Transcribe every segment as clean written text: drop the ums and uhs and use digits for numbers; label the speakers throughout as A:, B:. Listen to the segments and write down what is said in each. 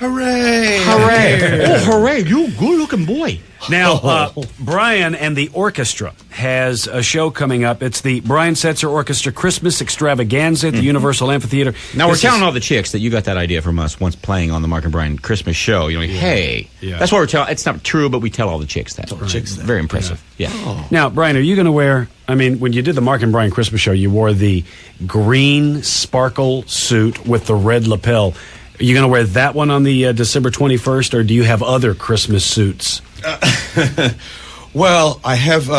A: Hooray!
B: Hooray! Oh, hooray! You good-looking boy.
C: Now, Brian and the orchestra has a show coming up. It's the Brian Setzer Orchestra Christmas Extravaganza at the Universal Amphitheater.
B: Now, we're telling all the chicks that you got that idea from us once playing on the Mark and Brian Christmas show. You know, hey, that's what we're telling. It's not true, but we tell all the chicks that. Very impressive. Yeah.
C: Oh. Now, Brian, are you going to wear, I mean, when you did the Mark and Brian Christmas show, you wore the green sparkle suit with the red lapel. Are you going to wear that one on the December 21st, or do you have other Christmas suits?
A: Well, I have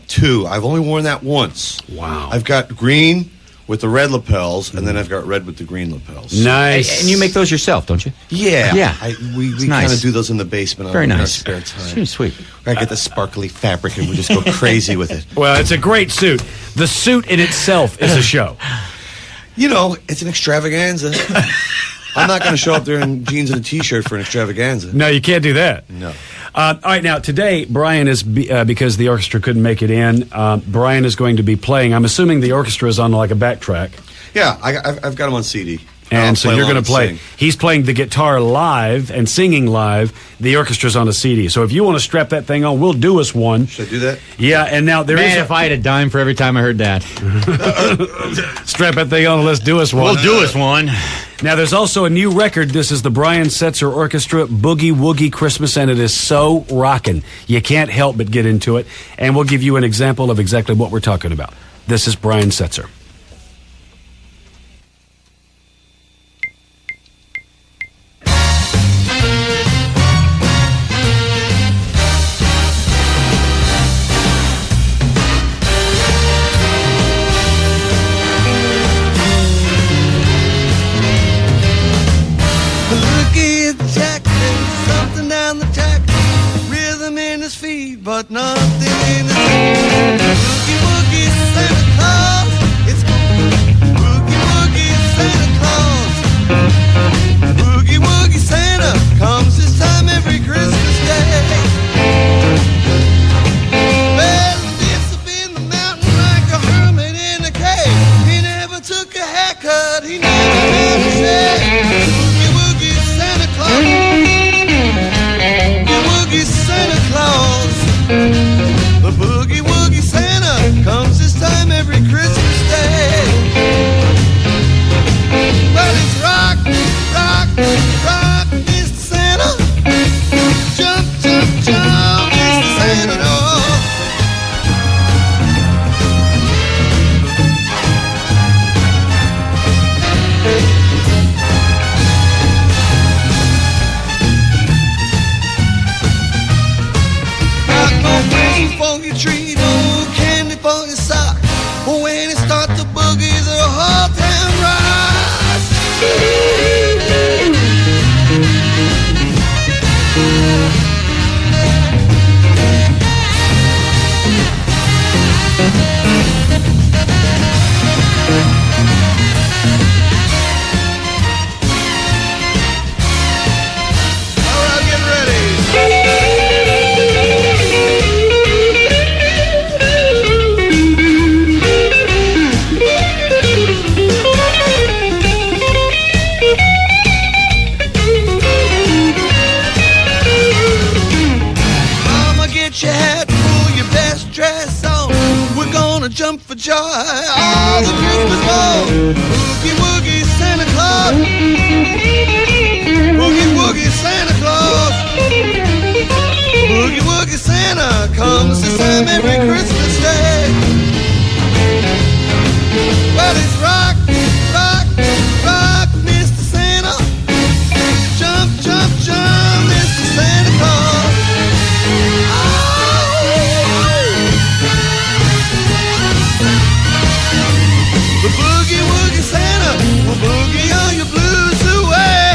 A: two. I've only worn that once.
C: Wow.
A: I've got green with the red lapels, and then I've got red with the green lapels.
C: Nice.
B: And you make those yourself, don't you?
A: Yeah.
B: Yeah.
A: We
B: nice.
A: kind of do those in the basement
B: Very
A: on our
B: nice.
A: spare time.
B: Sweet.
A: I get the sparkly fabric, and we just go crazy with it.
C: Well, it's a great suit. The suit in itself is a show.
A: You know, it's an extravaganza. I'm not going to show up there in jeans and a T-shirt for an extravaganza.
C: No, you can't do that.
A: No.
C: All right, now, today, Brian is, because the orchestra couldn't make it in, Brian is going to be playing. I'm assuming the orchestra is on like a backtrack.
A: Yeah, I've got them on CD.
C: And so you're going to play.
A: Sing.
C: He's playing the guitar live and singing live. The orchestra's on a CD. So if you want to strap that thing on, we'll do us one.
A: Should I do that?
C: Yeah, and now there is.
B: If I had a dime for every time I heard that.
C: Strap that thing on and let's do us one.
B: We'll do us one.
C: Now, there's also a new record. This is the Brian Setzer Orchestra Boogie Woogie Christmas, and it is so rockin'. You can't help but get into it. And we'll give you an example of exactly what we're talking about. This is Brian Setzer.
D: But nothing in the Boogie Woogie Santa Claus. It's Boogie Woogie Santa Claus. Boogie Woogie Santa comes this time every Christmas day. Well, he lives up in the mountain like a hermit in a cave. He never took a haircut, he never had a shave. Boogie Woogie Santa Claus. Boogie Woogie Santa Claus. The Boogie Woogie Santa comes this time every Christmas day. Well, it's rock, rock, rock, Mr. Santa. Jump, jump, jump, Mr. Santa. Oh. For your tree, no candy for your sock. When it starts to boogie, the whole town rocks. All right, get ready. Your hat, pull your best dress on. We're gonna jump for joy all the Christmas ball. Boogie Woogie Santa Claus. Boogie Woogie Santa Claus. Boogie Woogie Santa comes this time every Christmas day. Well, it's rock, rock, rock, Mr. Santa. Jump, jump, jump, Mr. Santa Claus. The Boogie Woogie Santa will boogie all your blues away.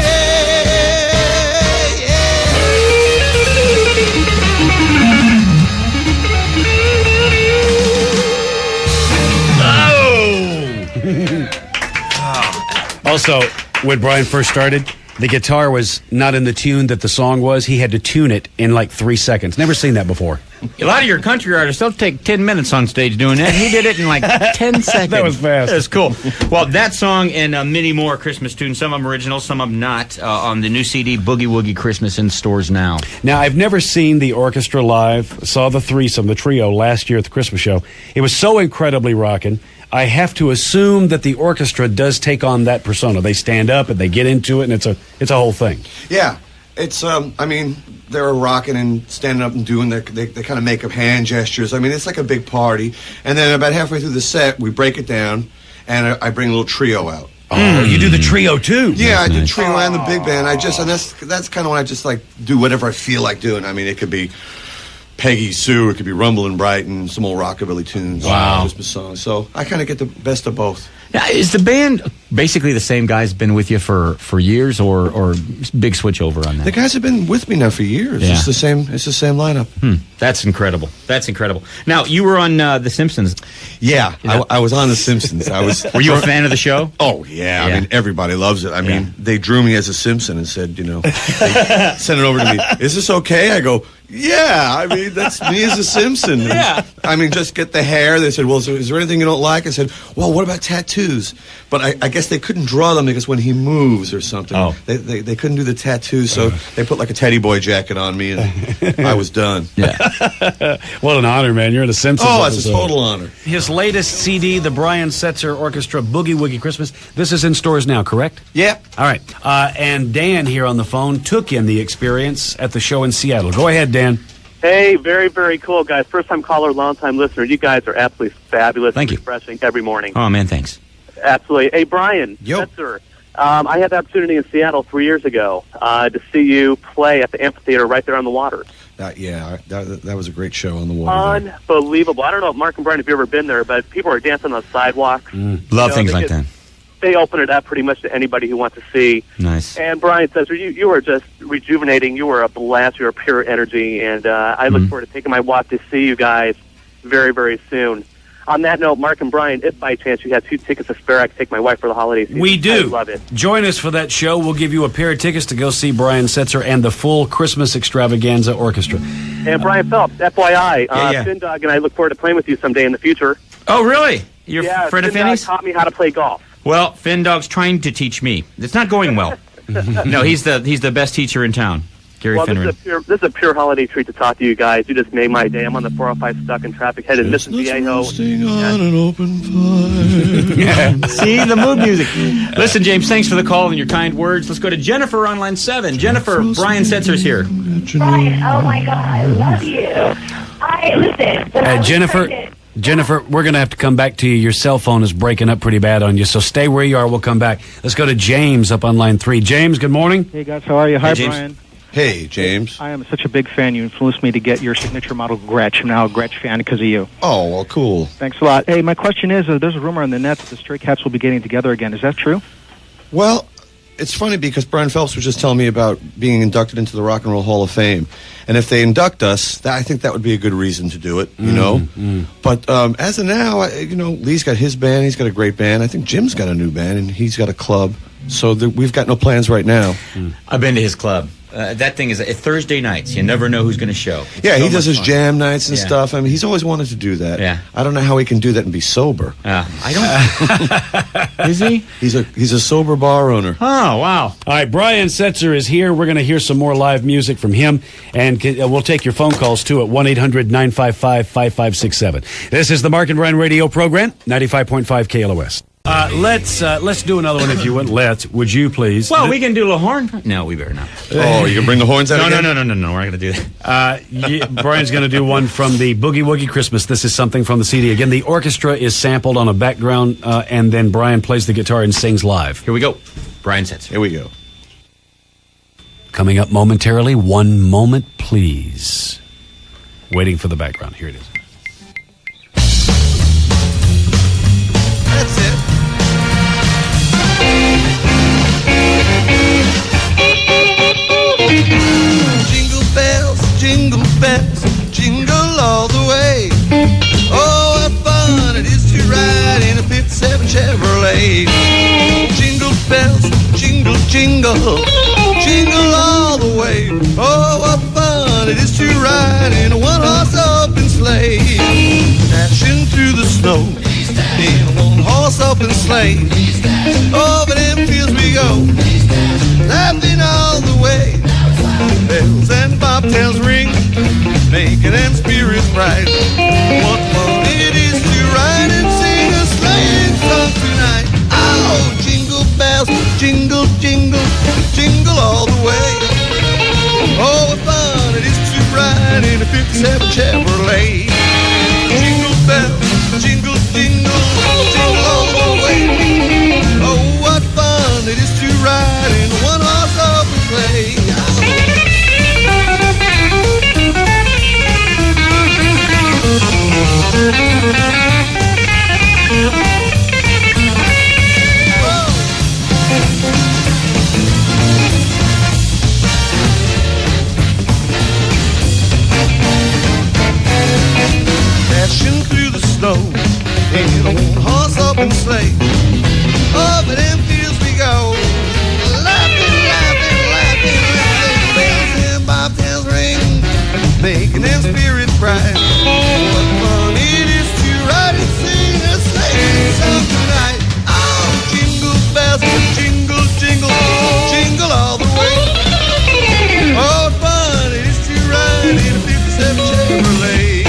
C: Also, when Brian first started, the guitar was not in the tune that the song was. He had to tune it in like 3 seconds. Never seen that before.
B: A lot of your country artists don't take 10 minutes on stage doing that. He did it in like 10 seconds.
C: That was fast.
B: That's cool. Well, that song and many more Christmas tunes, some of them original, some of them not, on the new CD, Boogie Woogie Christmas, in stores now.
C: Now, I've never seen the orchestra live. Saw the threesome, the trio, last year at the Christmas show. It was so incredibly rocking. I have to assume that the orchestra does take on that persona. They stand up and they get into it, and it's a whole thing.
A: Yeah, it's I mean, they're rocking and standing up and doing they kind of make up hand gestures. I mean, it's like a big party. And then about halfway through the set, we break it down, and I bring a little trio out.
C: Oh, you do the trio too?
A: Yeah, I do trio and the big band. And that's kind of when I just like do whatever I feel like doing. I mean, it could be Peggy Sue, it could be Rumblin' Brighton, some old rockabilly tunes, Christmas songs. So I kind of get the best of both.
B: Now, is the band basically the same guys been with you for years, or big switch over on that?
A: The guys have been with me now for years.
B: Yeah.
A: It's the same lineup.
B: That's incredible. That's incredible. Now, you were on The Simpsons.
A: Yeah, I was on The Simpsons.
B: Were you a fan of the show?
A: Oh, yeah. I mean, everybody loves it. I mean, they drew me as a Simpson and said, they sent it over to me. Is this okay? I go, yeah. I mean, that's me as a Simpson.
B: Yeah.
A: I mean, just get the hair. They said, well, is there anything you don't like? I said, well, what about tattoos? But I guess they couldn't draw them because when he moves or something, they couldn't do the tattoos, so they put like a teddy boy jacket on me, and I was done.
B: Yeah.
C: What an honor, man. You're in a Simpsons
A: episode. It's a
C: episode.
A: total honor.
C: His latest CD, the Brian Setzer Orchestra Boogie Woogie Christmas. This is in stores now, correct?
A: Yeah.
C: All right. And Dan here on the phone took in the experience at the show in Seattle. Go ahead, Dan.
E: Hey, very, very cool, guys. First-time caller, long-time listener. You guys are absolutely fabulous.
B: Thank you.
E: Refreshing every morning.
B: Oh, man, thanks.
E: Absolutely. Hey, Brian.
A: Yo.
E: Setzer, I had the opportunity in Seattle 3 years ago to see you play at the amphitheater right there on the water.
A: That was a great show on the water.
E: Unbelievable. I don't know, Mark and Brian, if you've ever been there, but people are dancing on the sidewalks.
B: Love things like that.
E: They open it up pretty much to anybody who wants to see.
B: Nice.
E: And Brian Setzer, you were just rejuvenating. You were a blast. You were pure energy. And I look forward to taking my walk to see you guys very, very soon. On that note, Mark and Brian, if by chance you have 2 tickets to spare, I can take my wife for the holiday season.
C: We do.
E: I love it.
C: Join us for that show. We'll give you a pair of tickets to go see Brian Setzer and the full Christmas Extravaganza Orchestra.
E: And Brian Phelps, FYI, Finn Dog and I look forward to playing with you someday in the future.
B: Oh, really? You're a friend of
E: Finn Dog
B: Finney's?
E: taught me how to play golf.
B: Well, Finn Dog's trying to teach me. It's not going well. No, he's the best teacher in town. Gary Finneran.
E: This is a pure holiday treat to talk to you guys. You just made my day. I'm on the 405 stuck in traffic, headed Mission Viejo.
A: On an open fire.
B: See, the mood music. Listen, James, thanks for the call and your kind words. Let's go to Jennifer on line 7. Jennifer, Brian Setzer's here.
F: Brian, oh my God, I love you.
C: Jennifer, we're going to have to come back to you. Your cell phone is breaking up pretty bad on you, so stay where you are. We'll come back. Let's go to James up on line 3. James, good morning.
G: Hey, guys. How are you? Hi,
B: James.
G: Brian.
A: Hey, James.
G: I am such a big fan. You influenced me to get your signature model Gretsch. I'm now a Gretsch fan because of you.
A: Oh, well, cool.
G: Thanks a lot. Hey, my question is, there's a rumor on the net that the Stray Cats will be getting together again. Is that true?
A: Well, it's funny because Brian Phelps was just telling me about being inducted into the Rock and Roll Hall of Fame. And if they induct us, I think that would be a good reason to do it, you know? But as of now, Lee's got his band. He's got a great band. I think Jim's got a new band, and he's got a club. So we've got no plans right now.
B: I've been to his club. That thing is Thursday nights. You never know who's going to show.
A: Yeah, he does his jam nights and stuff. I mean, he's always wanted to do that.
B: Yeah.
A: I don't know how he can do that and be sober.
B: I don't. Is he?
A: He's a sober bar owner.
B: Oh, wow.
C: All right, Brian Setzer is here. We're going to hear some more live music from him, and we'll take your phone calls, too, at 1-800-955-5567. This is the Mark and Brian radio program, 95.5 KLOS. Let's do another one if you would. Would you please?
B: Well, we can do a little horn. No, we better not.
A: Oh, you can bring the horns out again?
B: No. We're not going to do that.
C: Brian's going to do one from the Boogie Woogie Christmas. This is something from the CD. Again, the orchestra is sampled on a background, and then Brian plays the guitar and sings live.
B: Here we go. Brian Setzer.
A: Here we go.
C: Coming up momentarily. One moment, please. Waiting for the background. Here it is.
D: That's it. Jingle bells, jingle all the way. Oh, what fun it is to ride in a 57 Chevrolet. Jingle bells, jingle, jingle. open sleigh. Over them fields we go, laughing all the way. Bells and bobtails ring, making them spirits bright. What fun it is to ride and sing a sleighing song tonight. Oh, jingle bells, jingle, jingle, jingle all the way. Oh, what fun it is to ride in a 57 Chevrolet. Jingle bells, jingle, jingle, jingle all the way. Oh, what fun it is to ride in a one-horse open sleigh. Dashing through the snow in a one-horse open sleigh. Over them fields we go, laughing, laughing, laughing, laughing. Bells and bobtails ring, making them spirits bright. What fun it is to ride and sing a sleighing song tonight. Oh, jingle bells, jingle, jingle, jingle all the way. Oh, what fun it is to ride in a 57 Chevrolet.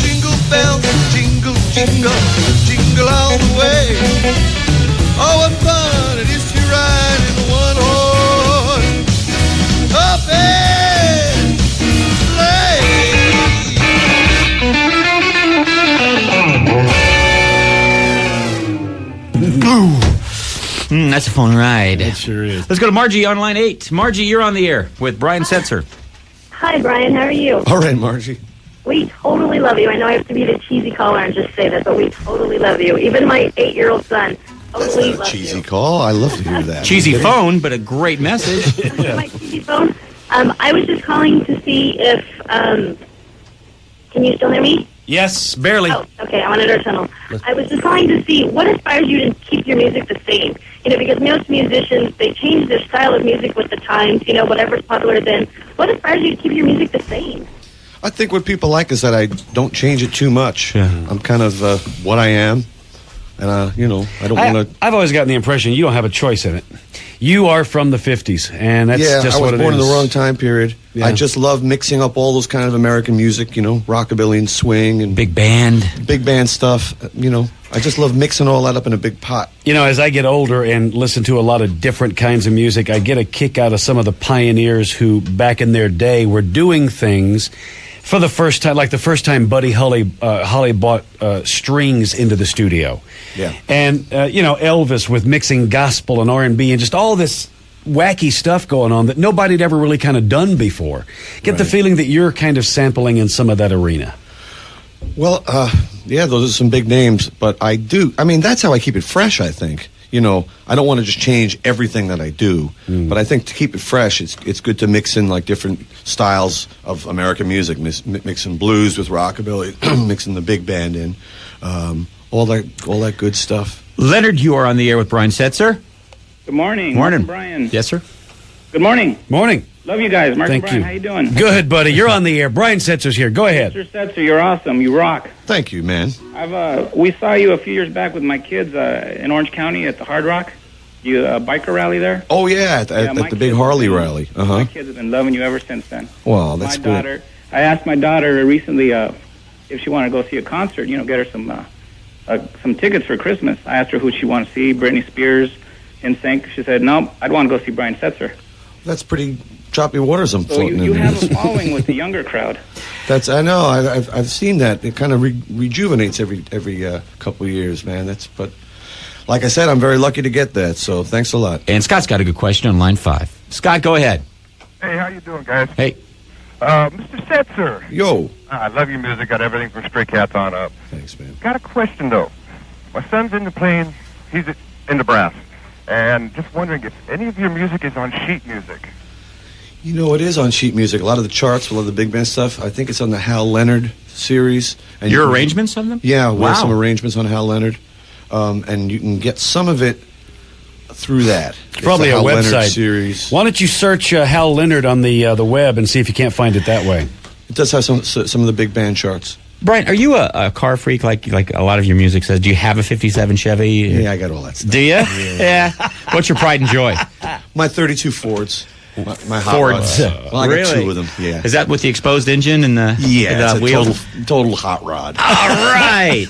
D: Jingle bells, jingle, jingle, jingle all the way. Oh, what fun it is to ride in a one-horse open
B: sleigh. That's a fun ride.
C: It sure is.
B: Let's go to Margie on line 8. Margie, you're on the air with Brian Setzer.
F: Hi, Brian. How are you?
A: All right, Margie.
F: We totally love you. I know I have to be the cheesy caller and just say that, but we totally love you. Even my 8-year-old son
A: That's
F: totally
A: not a
F: loves
A: cheesy
F: you.
A: call. I love to hear that.
B: Cheesy phone, but a great message.
F: My cheesy phone. I was just calling to see if. Can you still hear me?
C: Yes, barely.
F: Oh, okay. I'm on a dirt tunnel. I was just calling to see what inspires you to keep your music the same. You know, because most musicians, they change their style of music with the times. You know, whatever's popular then. What inspires you to keep your music the same?
A: I think what people like is that I don't change it too much.
C: Yeah.
A: I'm kind of what I am, and I don't want to.
C: I've always gotten the impression you don't have a choice in it. You are from the 50s, and that's
A: Yeah,
C: just
A: I was
C: what it is.
A: born in the wrong time period.
C: Yeah.
A: I just love mixing up all those kind of American music, rockabilly and swing and
B: Big band.
A: big band stuff. I just love mixing all that up in a big pot.
C: You know, as I get older and listen to a lot of different kinds of music, I get a kick out of some of the pioneers who, back in their day, were doing things for the first time, like the first time Buddy Holly bought strings into the studio.
A: Yeah.
C: And, Elvis with mixing gospel and R&B and just all this wacky stuff going on that nobody had ever really kind of done before. Get the
A: Right.
C: feeling that you're kind of sampling in some of that arena.
A: Well, yeah, those are some big names, but I do. I mean, that's how I keep it fresh, I think. I don't want to just change everything that I do, but I think to keep it fresh, it's good to mix in like different styles of American music, mixing blues with rockabilly, mixing the big band in, all that good stuff.
B: Leonard, you are on the air with Brian Setzer.
H: Good morning.
B: Morning.
H: Brian.
B: Yes, sir.
H: Good morning.
C: Morning.
H: Love you guys. Mark and
C: Thank
H: Brian,
C: you.
H: how you doing?
C: Good, buddy. You're on the air. Brian Setzer's here. Go ahead.
H: Mr. Setzer, you're awesome. You rock.
A: Thank you, man.
H: We saw you a few years back with my kids in Orange County at the Hard Rock. You biker rally there?
A: Oh yeah, at
H: my
A: the big
H: kids
A: Harley
H: have been-
A: rally.
H: My kids have been loving you ever since then.
A: Wow, that's
H: my
A: good.
H: daughter. I asked my daughter recently if she wanted to go see a concert. Get her some tickets for Christmas. I asked her who she wanted to see. Britney Spears, NSYNC. She said, "No, I'd want to go see Brian Setzer."
A: That's pretty choppy waters I'm
H: So
A: floating
H: you
A: in.
H: have a following with the younger crowd.
A: I know. I've seen that. It kind of rejuvenates every couple of years, man. But like I said, I'm very lucky to get that. So thanks a lot.
B: And Scott's got a good question on line 5. Scott, go ahead.
I: Hey, how you doing, guys?
B: Hey.
I: Mr. Setzer.
A: Yo.
I: I love your music. Got everything from Stray Cats on up.
A: Thanks, man.
I: Got a question, though. My son's into playing, he's into brass. And just wondering if any of your music is on sheet music.
A: It is on sheet music. A lot of the charts, a lot of the big band stuff. I think it's on the Hal Leonard series. And
B: Your arrangements on them?
A: Yeah, we have
B: Wow.
A: some arrangements on Hal Leonard. And you can get some of it through that. It's
C: Probably
A: the
C: a
A: Hal Leonard
C: website.
A: series.
C: Why don't you search Hal Leonard on the web and see if you can't find it that way?
A: It does have some of the big band charts.
B: Brian, are you a car freak like a lot of your music says? Do you have a 57 Chevy?
A: Yeah, I got all that stuff.
B: Do you? Yeah. What's your pride and joy?
A: My 32 Fords. My hot
B: Fords.
A: rods. Well, I got two of them. Yeah.
B: Is that with the exposed engine and the
A: it's a
B: wheels?
A: total hot rod.
B: All right.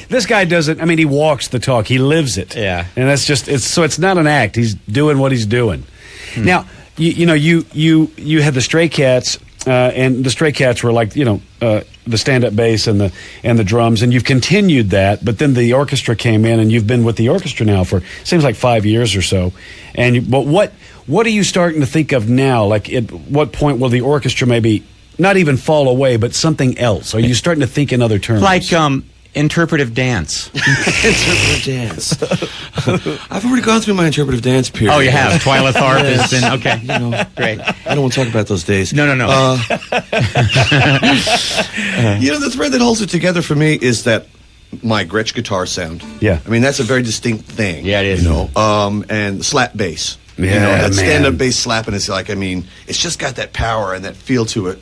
C: This guy doesn't. I mean, he walks the talk. He lives it.
B: Yeah.
C: And that's just. It's not an act. He's doing what he's doing. Now, you had the Stray Cats, and the Stray Cats were like the stand-up bass and the drums, and you've continued that. But then the orchestra came in, and you've been with the orchestra now for seems like 5 years or so. But what are you starting to think of now? Like, at what point will the orchestra maybe not even fall away, but something else? Are you starting to think in other terms?
B: Like interpretive dance.
A: Interpretive dance. I've already gone through my interpretive dance period.
B: Oh, you have? Twyla Tharp has been, okay. Great.
A: I don't want to talk about those days.
B: No.
A: The thread that holds it together for me is that my Gretsch guitar sound.
C: Yeah.
A: I mean, that's a very distinct thing.
B: Yeah, it is.
A: And slap bass.
C: Yeah,
A: that
C: man.
A: stand-up bass slapping is like, it's just got that power and that feel to it.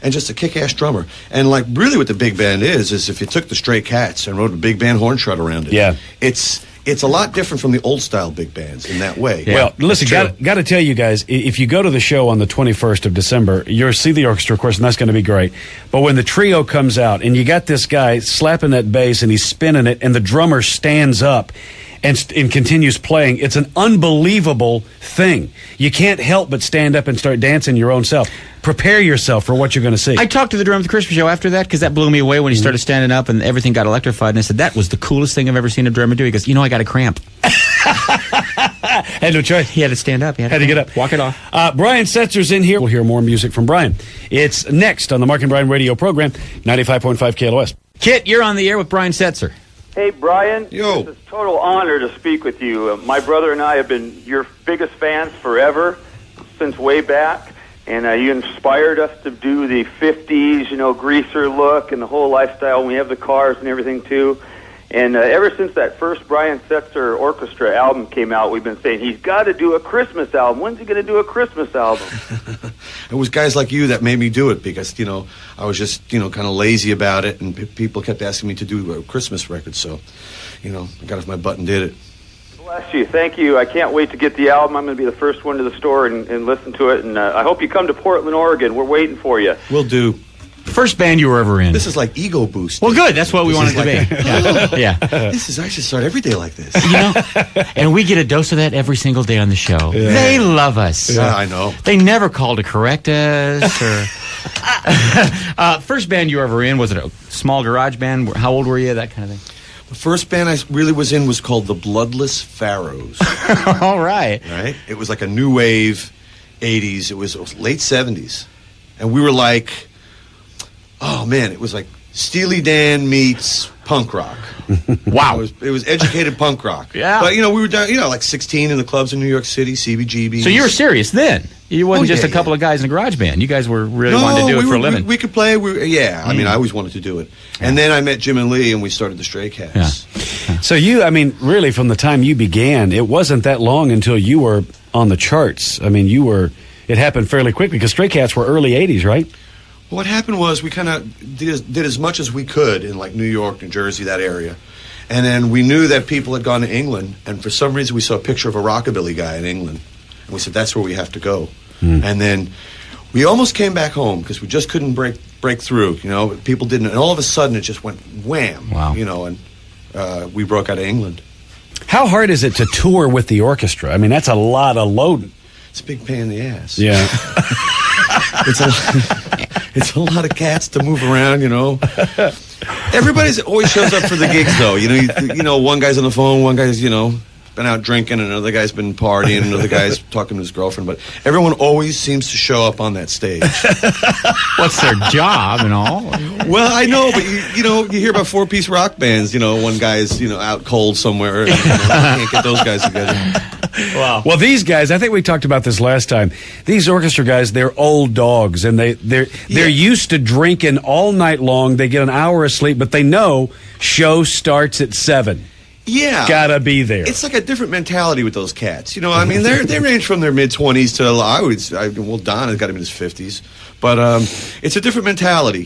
A: And just a kick-ass drummer. And like really what the big band is if you took the Stray Cats and wrote a big band horn shred around it.
C: Yeah.
A: It's a lot different from the old style big bands in that way.
C: Yeah. Well, listen, got to tell you guys, if you go to the show on the 21st of December, you'll see the orchestra, of course, and that's going to be great. But when the trio comes out and you got this guy slapping that bass and he's spinning it and the drummer stands up and continues playing, it's an unbelievable thing. You can't help but stand up and start dancing your own self. Prepare yourself for what you're going to see.
B: I talked to the drummer at the Christmas show after that because that blew me away when he started standing up and everything got electrified. And I said, that was the coolest thing I've ever seen a drummer do. He goes, I got a cramp.
C: Had no choice.
B: He had to stand up. He
C: had to get up.
B: Walk it off.
C: Brian Setzer's in here. We'll hear more music from Brian. It's next on the Mark and Brian radio program, 95.5 KLOS.
B: Kit, you're on the air with Brian Setzer.
J: Hey, Brian.
A: Yo.
J: It's a total honor to speak with you. My brother and I have been your biggest fans forever, since way back. And you inspired us to do the 50s, greaser look and the whole lifestyle. And we have the cars and everything, too. And ever since that first Brian Setzer Orchestra album came out, we've been saying, he's got to do a Christmas album. When's he going to do a Christmas album?
A: It was guys like you that made me do it because, I was just, kind of lazy about it. And people kept asking me to do a Christmas record. So, I got off my butt and did it.
J: Bless you. Thank you. I can't wait to get the album. I'm going to be the first one to the store and listen to it. And I hope you come to Portland, Oregon. We're waiting for you.
A: Will do.
B: First band you were ever in.
A: This is like ego boost.
B: Well, good. That's what we wanted to be. Yeah.
A: I should start every day like this.
B: And we get a dose of that every single day on the show. Yeah. They love us.
A: Yeah, I know.
B: They never call to correct us. Or first band you were ever in, was it a small garage band? How old were you? That kind of thing.
A: The first band I really was in was called the Bloodless Pharaohs.
B: All right.
A: Right? It was like a new wave 80s. It was late 70s. And we were like, oh man, it was like Steely Dan meets punk rock.
B: Wow.
A: It was educated punk rock.
B: Yeah.
A: But, we were down, like 16 in the clubs in New York City, CBGB.
B: So you were serious then? You wasn't just a couple of guys in a garage band. You guys were really wanting to do it for a living.
A: We could play. I mean, I always wanted to do it. And then I met Jim and Lee, and we started the Stray Cats.
B: Yeah.
C: So really from the time you began, it wasn't that long until you were on the charts. I mean, it happened fairly quickly because Stray Cats were early 80s, right?
A: What happened was we kind of did as much as we could in like New York, New Jersey, that area. And then we knew that people had gone to England, and for some reason we saw a picture of a rockabilly guy in England. And we said, that's where we have to go. And then we almost came back home because we just couldn't break through. People didn't. And all of a sudden it just went wham.
C: Wow.
A: And we broke out of England.
C: How hard is it to tour with the orchestra? I mean, that's a lot of load.
A: It's a big pain in the ass.
C: Yeah.
A: It's a lot of cats to move around, Everybody's always shows up for the gigs, though. One guy's on the phone, one guy's, been out drinking, and another guy's been partying, another guy's talking to his girlfriend. But everyone always seems to show up on that stage.
B: What's their job and all?
A: Well, I know, but you hear about 4-piece rock bands. One guy's out cold somewhere. And, can't get those guys together.
C: Wow. Well, these guys, I think we talked about this last time. These orchestra guys, they're old dogs, and they're used to drinking all night long. They get an hour of sleep, but they know show starts at 7.
A: Yeah,
C: gotta be there.
A: It's like a different mentality with those cats. I mean, they range from their mid-20s to Don has got him in his 50s, but it's a different mentality.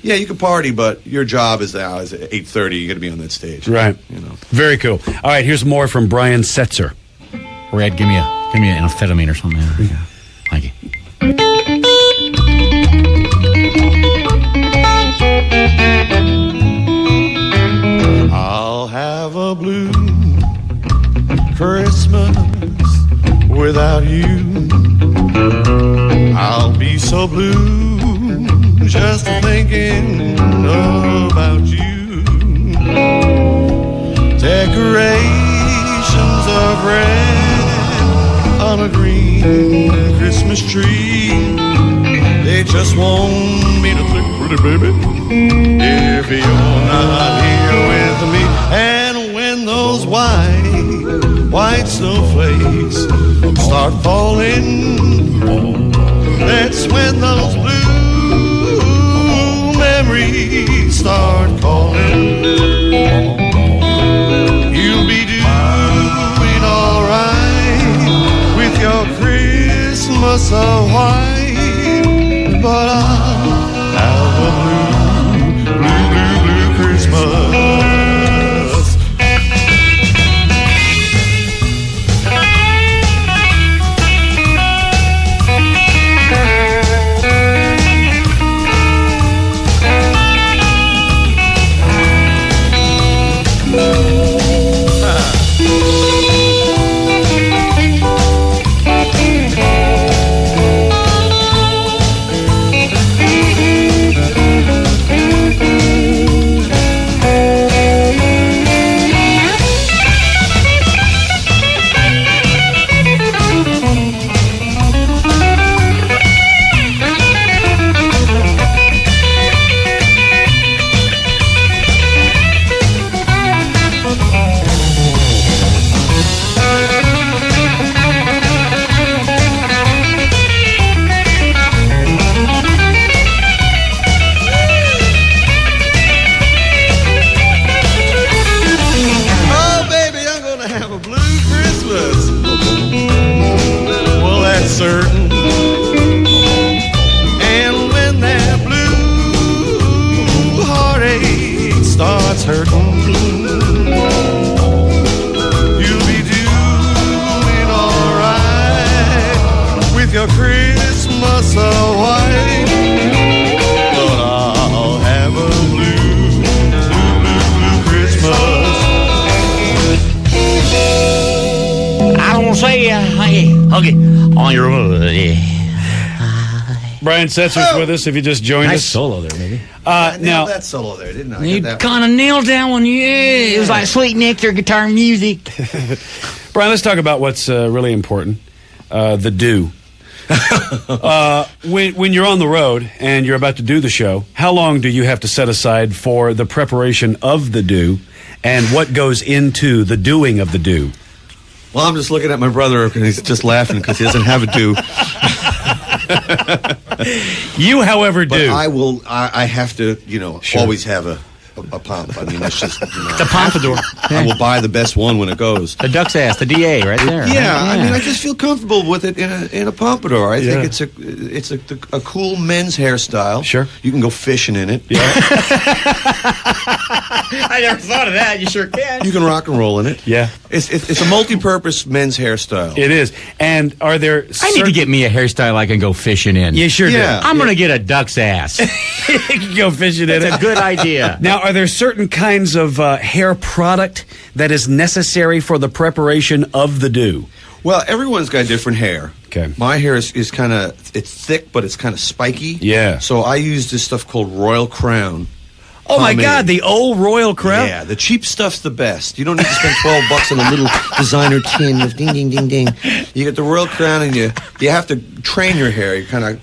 A: Yeah, you can party, but your job is now is at 8:30. You got to be on that stage,
C: Right.
A: You know.
C: Very cool. All right, here's more from Brian Setzer.
B: Red, give me an amphetamine or something. Yeah. Thank you.
A: I'll have a blue Christmas without you. I'll be so blue just thinking about you. Decorations of red on a green Christmas tree. They just want me to think pretty, baby, if you're not here with me. And when those white snowflakes start falling, that's when those blue memories start calling. You'll be doing all right with your Christmas of white, but I'll have a blue Christmas. Certain. And when that blue heartache starts hurting, you'll be doing all right with your Christmas of white, but I'll have a blue Christmas.
B: I don't say, hey, on your
C: Brian Setzer's with us. If you just joined
B: nice
C: us,
B: solo there, maybe.
A: I
C: now
A: nailed that solo there, didn't I?
B: You kind of nailed that one. Yeah, it was like sweet nectar guitar music.
C: Brian, let's talk about what's really important: the do. When you're on the road and you're about to do the show, how long do you have to set aside for the preparation of the do, and what goes into the doing of the do?
A: Well, I'm just looking at my brother and he's just laughing because he doesn't have a do.
C: You, however, do.
A: But I have to, always have a pump. I mean, that's just,
B: The pompadour.
A: I will buy the best one when it goes.
B: The duck's ass, the DA, right there.
A: Yeah,
B: right?
A: I mean, I just feel comfortable with it in a pompadour. I think it's a cool men's hairstyle.
C: Sure.
A: You can go fishing in it.
C: Yeah.
B: I never thought of that. You sure can.
A: You can rock and roll in it.
C: Yeah.
A: It's a multi-purpose men's hairstyle.
C: It is. And are there...
B: I need to get me a hairstyle I can go fishing in.
C: You sure do.
B: I'm going to get a duck's ass.
C: You can go fishing in it.
B: That's a good idea.
C: Now, are there certain kinds of hair product that is necessary for the preparation of the do?
A: Well, everyone's got different hair.
C: Okay.
A: My hair is kind of, it's thick, but it's kind of spiky.
C: Yeah.
A: So I use this stuff called Royal Crown.
C: Oh, my God, the old Royal Crown?
A: Yeah, the cheap stuff's the best. You don't need to spend $12 on a little designer tin with ding, ding, ding, ding. You get the Royal Crown, and you have to train your hair. You kind of...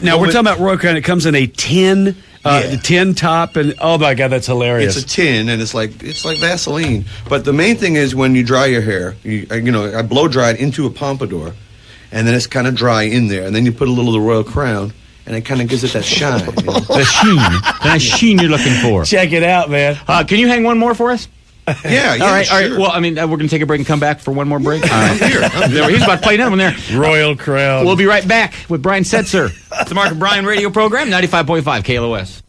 C: Now we're talking about Royal Crown. It comes in a tin... The tin top, and oh my God, that's hilarious.
A: It's a tin, and it's like Vaseline. But the main thing is when you dry your hair, I blow dry it into a pompadour, and then it's kind of dry in there, and then you put a little of the Royal Crown, and it kind of gives it that shine.
B: The sheen. The nice sheen you're looking for.
C: Check it out, man.
B: Can you hang one more for us?
A: Yeah,
B: all right.
A: Sure.
B: Well, I mean, we're going to take a break and come back for one more break.
A: I'm here.
B: He's about to play another one there.
C: Royal Crown.
B: We'll be right back with Brian Setzer. It's the Mark and Brian radio program, 95.5 KLOS.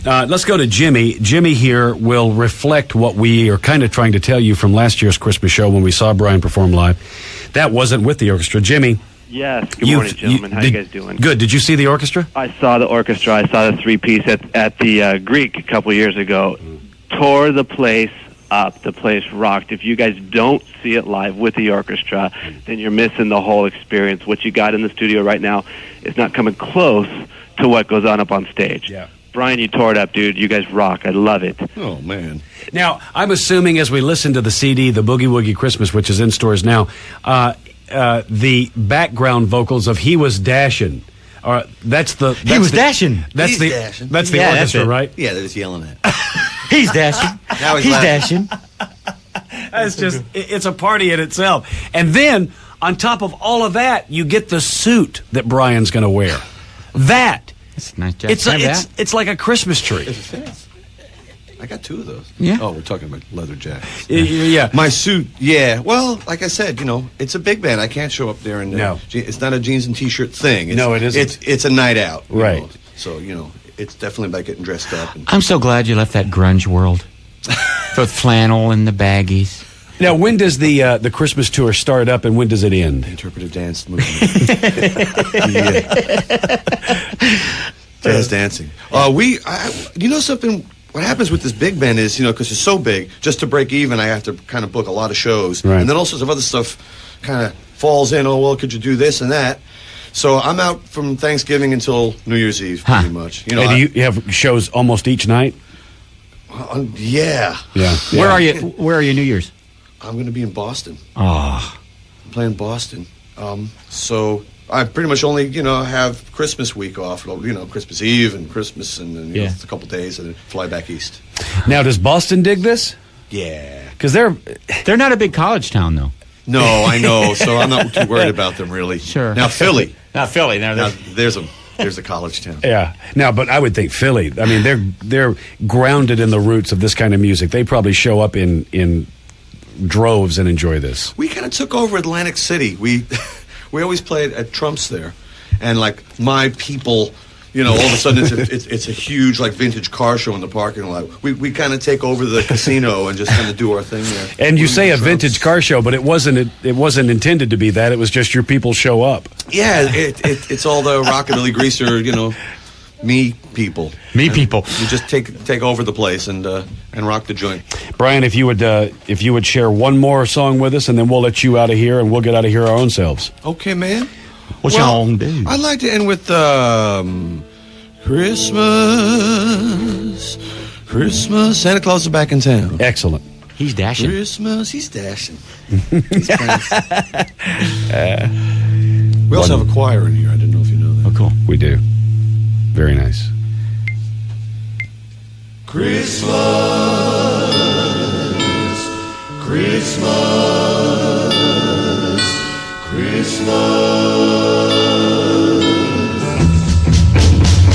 C: Let's go to Jimmy. Jimmy here will reflect what we are kind of trying to tell you from last year's Christmas show when we saw Brian perform live. That wasn't with the orchestra. Jimmy.
K: Yes. Good morning, gentlemen. How you guys doing?
C: Good. Did you see the orchestra?
K: I saw the orchestra. I saw the three-piece at the Greek a couple years ago. Tore the place up. The place rocked. If you guys don't see it live with the orchestra, then you're missing the whole experience. What you got in the studio right now is not coming close to what goes on up on stage.
C: Yeah.
K: Brian, you tore it up, dude. You guys rock. I love it.
A: Oh, man.
C: Now, I'm assuming as we listen to the CD, the Boogie Woogie Christmas, which is in stores now, the background vocals of "He Was Dashin'." That's the
B: dashing.
C: That's
A: He's
C: the
A: dashing.
C: that's the
B: Yeah,
C: orchestra,
B: that's it.
C: right?
A: Yeah, they're just yelling at.
B: He's dashing.
A: Now he's
B: He's
A: laughing.
B: dashing.
C: It's just it's a party in itself. And then on top of all of that, you get the suit that Brian's going to wear. That
B: It's a nice jacket.
C: it's like a Christmas tree.
A: If it fits. I got two of those.
B: Yeah.
A: Oh, we're talking about leather jackets.
C: Yeah.
A: My suit, yeah. Well, like I said, it's a big band. I can't show up there and
C: No.
A: it's not a jeans and t-shirt thing.
C: No, it isn't.
A: It's a night out, you
C: Right.
A: know. So it's definitely about getting dressed up. And
B: I'm so glad you left that grunge world. The flannel and the baggies.
C: Now, when does the Christmas tour start up and when does it end?
A: interpretive dance movement. Jazz dancing. Something. What happens with this big band is, because it's so big, just to break even, I have to kind of book a lot of shows.
C: Right.
A: And then all sorts of other stuff kind of falls in. Oh, well, could you do this and that? So I'm out from Thanksgiving until New Year's Eve, pretty much.
C: And do you have shows almost each night?
A: Yeah.
C: Yeah.
B: Where are you? Where are you New Year's?
A: I'm going to be in Boston.
B: Oh.
A: I'm playing Boston. So I pretty much only, have Christmas week off, Christmas Eve and Christmas and then a couple days and then fly back east.
C: Now, does Boston dig this?
A: Yeah.
C: Because they're
B: not a big college town, though.
A: No, I know. So I'm not too worried about them, really.
B: Sure.
A: Now, Philly.
B: Not Philly.
A: Now, there's a college town.
C: Yeah. Now, but I would think Philly. I mean, they're grounded in the roots of this kind of music. They probably show up in droves and enjoy this.
A: We kind of took over Atlantic City. We always played at Trump's there, and like My People, all of a sudden it's a huge like vintage car show in the parking lot. We kind of take over the casino and just kind of do our thing there.
C: And you say a vintage car show, but it wasn't intended to be that. It was just your people show up.
A: Yeah, it's all the rockabilly greaser, me people.
B: Me people.
A: You just take over the place and rock the joint.
C: Brian, if you would share one more song with us, and then we'll let you out of here, and we'll get out of here our own selves.
A: Okay, man.
B: What y'all do?
A: I'd like to end with Christmas. Santa Claus is back in town.
C: Excellent.
B: He's dashing.
A: Christmas, he's dashing. We also have a choir in here. I didn't know if you know that.
B: Oh, cool.
C: We do. Very nice.
D: Christmas, Christmas, Christmas.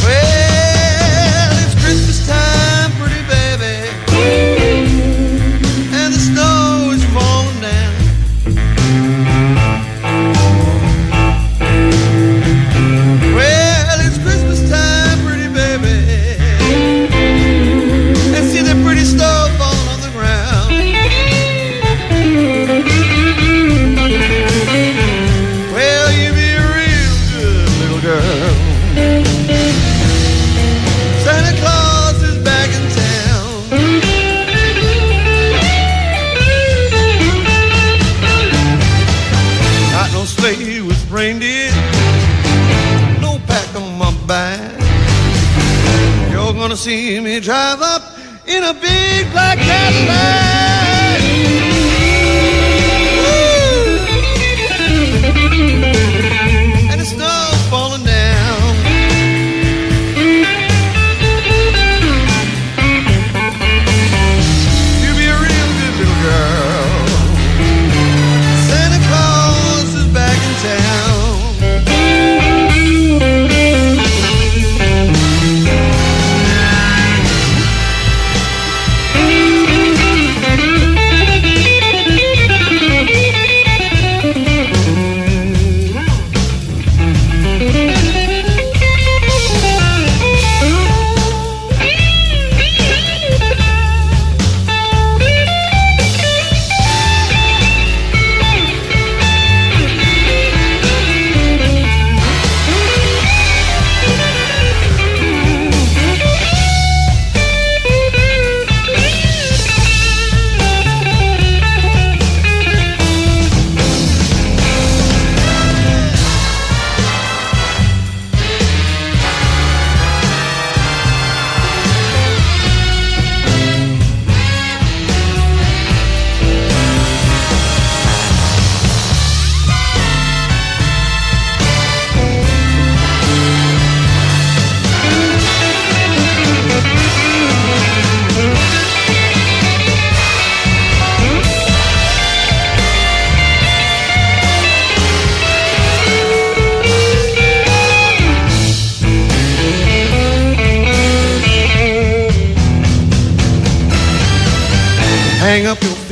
D: Well, it's Christmas time, pretty baby, and the snow is falling down. Well, it's Christmas time, pretty baby, and see the pretty snow falling on the ground. Well, you be a real good little girl. Santa Claus is back in town. Got no sleigh with reindeer, no pack on my back. You're gonna see me drive up in a big black Cadillac. Woo! And the snow's falling down. You be a real good little girl. Santa Claus is back in town.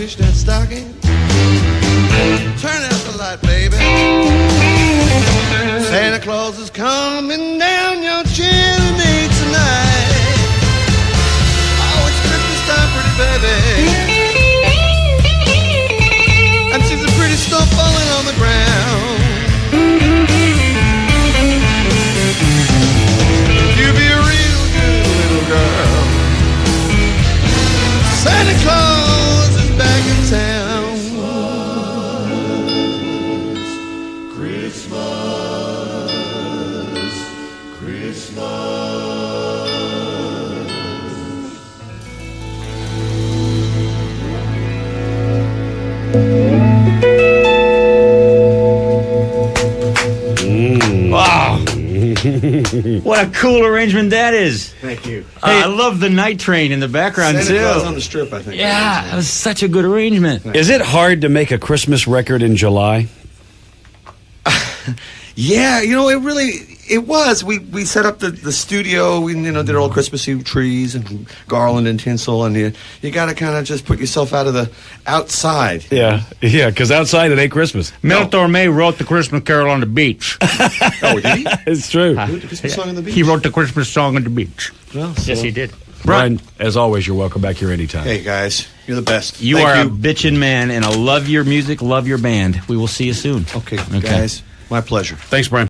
D: fishnet stocking. Turn out the light, baby. Santa Claus is coming down your chimney tonight. Oh, it's Christmas time, pretty baby. And she's a pretty stuff falling on the ground. You be a real good little girl. Santa Claus is back in town.
B: Wow. What a cool arrangement that is.
A: Thank you.
B: I love the night train in the background,
A: Santa
B: too.
A: Claus on the Strip, I think.
B: Yeah, that was such a good arrangement.
C: Is it hard to make a Christmas record in July?
A: Yeah, it was. We set up the studio. We did all Christmassy trees and garland and tinsel, and you got to kind of just put yourself out of the outside.
C: Yeah, because outside it ain't Christmas.
B: Mel Torme wrote the Christmas Carol on the beach.
A: Oh, did he?
C: It's true.
A: Who did the Christmas song on the beach?
B: He wrote the Christmas song on the beach.
A: Well,
B: Yes, he did.
C: Brian, as always, you're welcome back here anytime.
A: Hey guys, you're the best.
B: You
A: Thank
B: are a bitchin' man, and I love your music, love your band. We will see you soon.
A: Okay, guys, my pleasure.
C: Thanks, Brian.